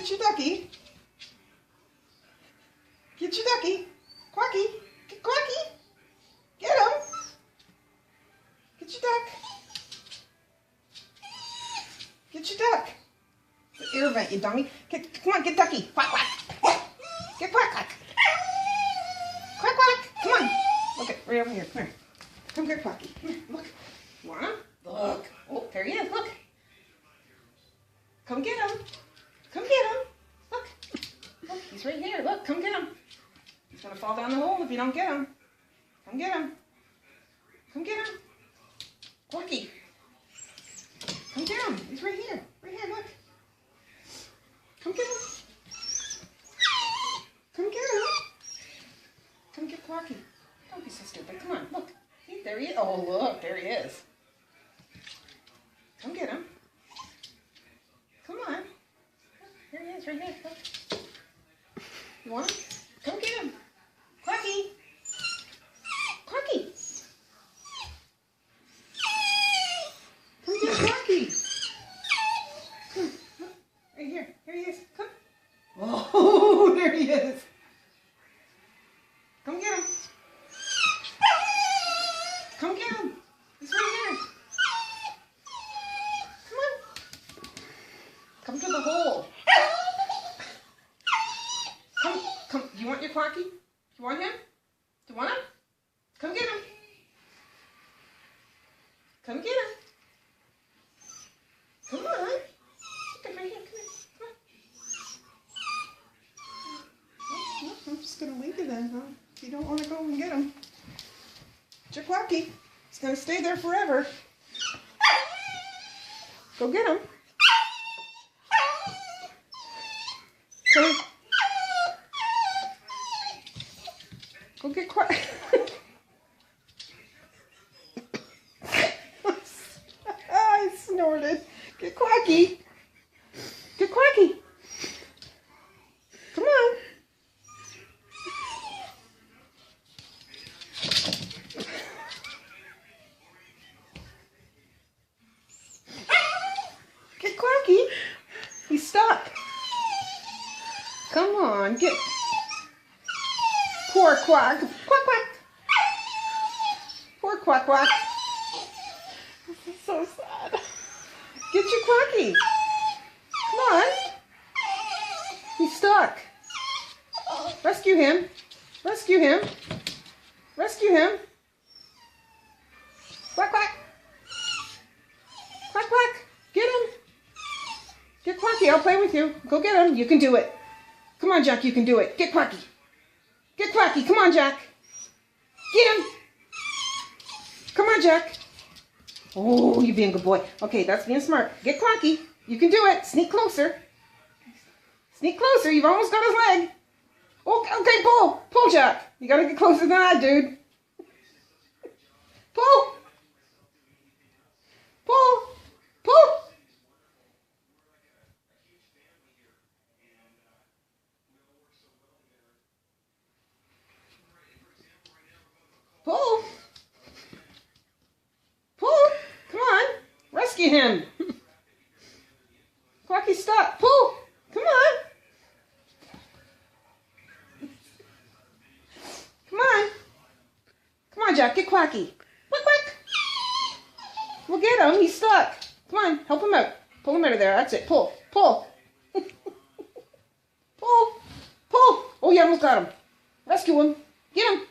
Get your ducky. Get your ducky. Quacky. Get Quacky. Get him. Get your duck. Get your duck. It's an air vent, you dummy. Come on, get ducky. Quack, quack. Get quack, quack. Quack, quack. Come on. Look it, right over here. Come here. Come get Quacky. Come here. Look. You want him? Look. Oh, there he is. Look. Come get him. Come get him. Look. Look, he's right here. Look, come get him. He's going to fall down the hole if you don't get him. Come get him. Come get him. Quacky. Come get him. He's right here. Right here, look. Come get him. Come get him. Come get Quacky. Don't be so stupid. Come on, look. See, there he is. Oh, look, there he is. Come get him. Come on. There he is, right here. Look. You want him? Come get him. Quacky. Quacky. Come get Quacky. Come. Look. Right here. Here he is. Come. Oh, there he is. Come get him. Come get him. He's right here. Come on. Come to the hole. Come. Do you want your Quacky? You want him? Do you want him? Come get him. Come get him. Come on. Look right here. Come here. Come on. Oh, I'm just going to leave you then, huh? If you don't want to go and get him. Get your Quacky. He's going to stay there forever. Go get him. Okay. Go get Quacky. I snorted. Get Quacky. Get Quacky. Come on. Get Quacky. He's stuck. Come on, get. Poor Quack. Quack, quack. Poor Quack, quack. This is so sad. Get your Quacky. Come on. He's stuck. Rescue him. Rescue him. Rescue him. Quack, quack. Quack, quack. Get him. Get Quacky. I'll play with you. Go get him. You can do it. Come on, Jack. You can do it. Get Quacky. Get Quacky. Come on, Jack. Get him. Come on, Jack. Oh, you're being a good boy. Okay, that's being smart. Get Quacky. You can do it. Sneak closer. Sneak closer. You've almost got his leg. Okay, pull. Pull, Jack. You got to get closer than that, dude. Pull. Pull. Pull. Pull. Pull. Come on. Rescue him. Quacky's stuck. Pull. Come on. Come on. Come on, Jack. Get Quacky. Quack, quack. We'll get him. He's stuck. Come on. Help him out. Pull him out of there. That's it. Pull. Pull. Pull. Pull. Oh, you almost got him. Rescue him. Get him.